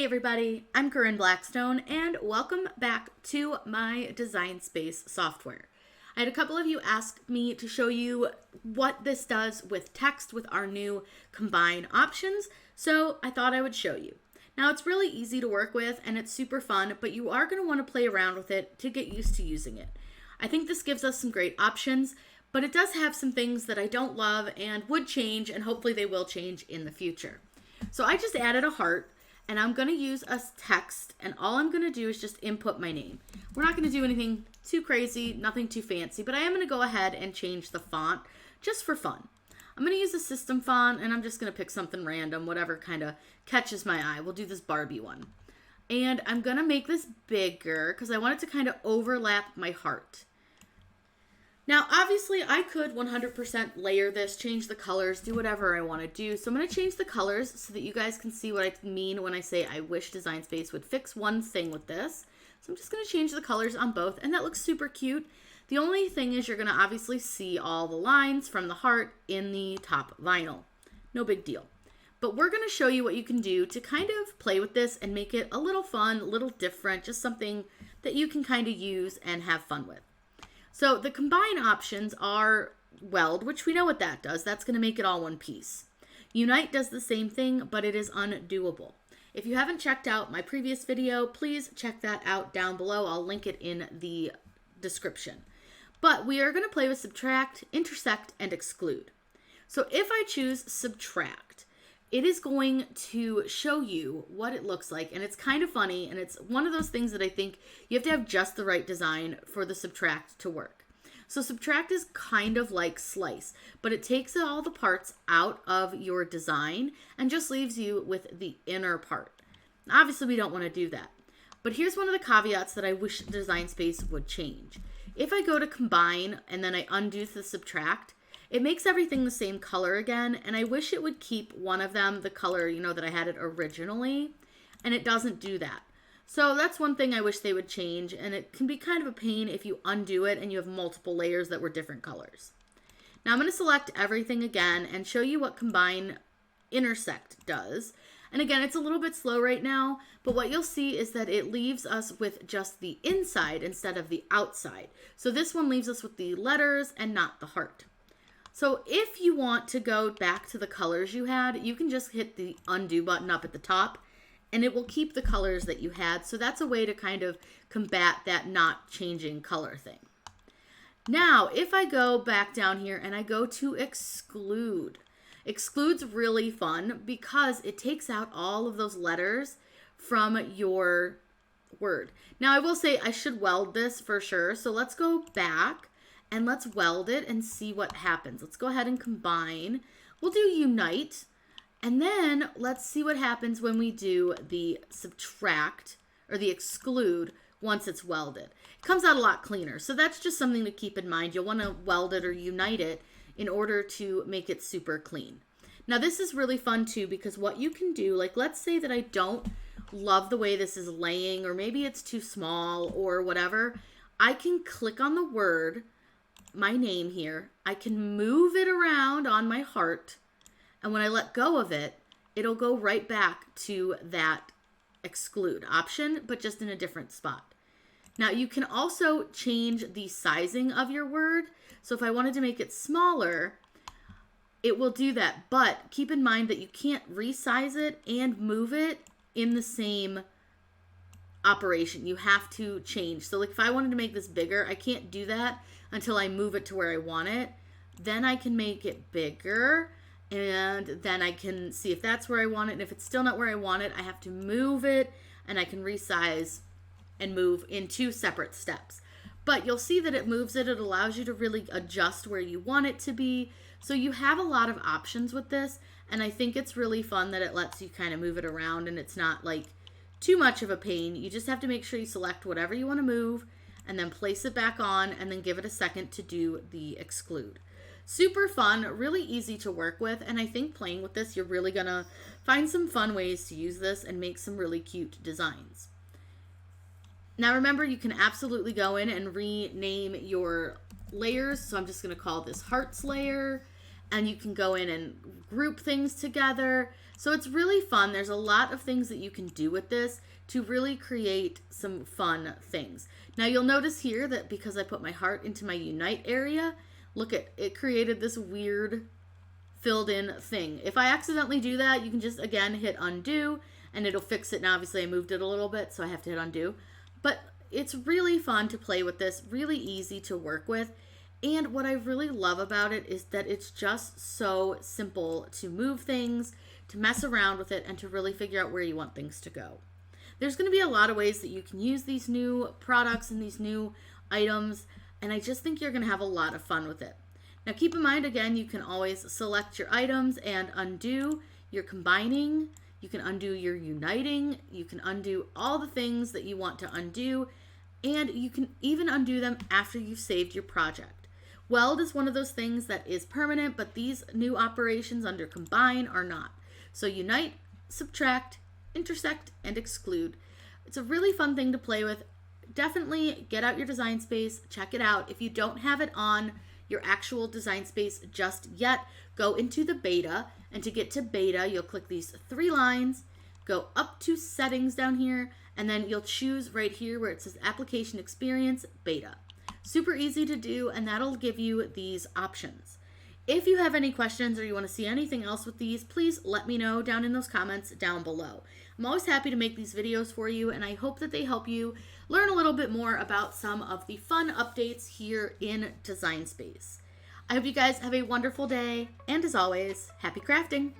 Hey everybody, I'm Corinne Blackstone and welcome back to my Design Space software. I had a couple of you ask me to show you what this does with text with our new combine options, so I thought I would show you. Now it's really easy to work with and it's super fun, but you are going to want to play around with it to get used to using it. I think this gives us some great options, but it does have some things that I don't love and would change, and hopefully they will change in the future. So I just added a heart. And I'm going to use a text, and all I'm going to do is just input my name. We're not going to do anything too crazy, nothing too fancy, but I am going to go ahead and change the font just for fun. I'm going to use a system font, and I'm just going to pick something random, whatever kind of catches my eye. We'll do this Barbie one. And I'm going to make this bigger because I want it to kind of overlap my heart. Now, obviously, I could 100% layer this, change the colors, do whatever I want to do. So I'm going to change the colors so that you guys can see what I mean when I say I wish Design Space would fix one thing with this. So I'm just going to change the colors on both, and that looks super cute. The only thing is you're going to obviously see all the lines from the heart in the top vinyl. No big deal. But we're going to show you what you can do to kind of play with this and make it a little fun, a little different, just something that you can kind of use and have fun with. So the combine options are weld, which we know what that does. That's going to make it all one piece. Unite does the same thing, but it is undoable. If you haven't checked out my previous video, please check that out down below. I'll link it in the description. But we are going to play with subtract, intersect, and exclude. So if I choose subtract, it is going to show you what it looks like, and it's kind of funny, and it's one of those things that I think you have to have just the right design for the subtract to work. So subtract is kind of like slice, but it takes all the parts out of your design and just leaves you with the inner part. Obviously, we don't want to do that. But here's one of the caveats that I wish Design Space would change. If I go to combine and then I undo the subtract, it makes everything the same color again, and I wish it would keep one of them the color, that I had it originally, and it doesn't do that. So that's one thing I wish they would change, and it can be kind of a pain if you undo it and you have multiple layers that were different colors. Now I'm going to select everything again and show you what combine intersect does. And again, it's a little bit slow right now, but what you'll see is that it leaves us with just the inside instead of the outside. So this one leaves us with the letters and not the heart. So if you want to go back to the colors you had, you can just hit the undo button up at the top and it will keep the colors that you had. So that's a way to kind of combat that not changing color thing. Now, if I go back down here and I go to exclude, exclude's really fun because it takes out all of those letters from your word. Now, I will say I should weld this for sure. So let's go back. And let's weld it and see what happens. Let's go ahead and combine. We'll do unite. And then let's see what happens when we do the subtract or the exclude once it's welded. It comes out a lot cleaner. So that's just something to keep in mind. You'll want to weld it or unite it in order to make it super clean. Now this is really fun too because what you can do, like let's say that I don't love the way this is laying, or maybe it's too small or whatever. I can click on the word, my name here, I can move it around on my heart, and when I let go of it, it'll go right back to that exclude option, but just in a different spot. Now you can also change the sizing of your word. So if I wanted to make it smaller, it will do that, but keep in mind that you can't resize it and move it in the same operation. You have to change. So like if I wanted to make this bigger, I can't do that until I move it to where I want it. Then I can make it bigger, and then I can see if that's where I want it. And if it's still not where I want it, I have to move it, and I can resize and move in 2 separate steps. But you'll see that it moves it. It allows you to really adjust where you want it to be. So you have a lot of options with this, and I think it's really fun that it lets you kind of move it around, and it's not like too much of a pain. You just have to make sure you select whatever you want to move and then place it back on and then give it a second to do the exclude. Super fun, really easy to work with, and I think playing with this, you're really gonna find some fun ways to use this and make some really cute designs. Now remember, you can absolutely go in and rename your layers. So I'm just gonna call this hearts layer, and you can go in and group things together. So it's really fun. There's a lot of things that you can do with this to really create some fun things. Now you'll notice here that because I put my heart into my unite area, look at it created this weird filled in thing. If I accidentally do that, you can just again hit undo and it'll fix it. Now obviously I moved it a little bit, so I have to hit undo. But it's really fun to play with this, really easy to work with. And what I really love about it is that it's just so simple to move things, to mess around with it, and to really figure out where you want things to go. There's going to be a lot of ways that you can use these new products and these new items, and I just think you're going to have a lot of fun with it. Now keep in mind, again, you can always select your items and undo your combining. You can undo your uniting. You can undo all the things that you want to undo, and you can even undo them after you've saved your project. Weld is one of those things that is permanent, but these new operations under combine are not. So unite, subtract, intersect, and exclude. It's a really fun thing to play with. Definitely get out your Design Space, check it out. If you don't have it on your actual Design Space just yet, go into the beta, and to get to beta, you'll click these 3 lines, go up to settings down here, and then you'll choose right here where it says application experience beta. Super easy to do, and that'll give you these options. If you have any questions or you want to see anything else with these, please let me know down in those comments down below. I'm always happy to make these videos for you, and I hope that they help you learn a little bit more about some of the fun updates here in Design Space. I hope you guys have a wonderful day, and as always, happy crafting!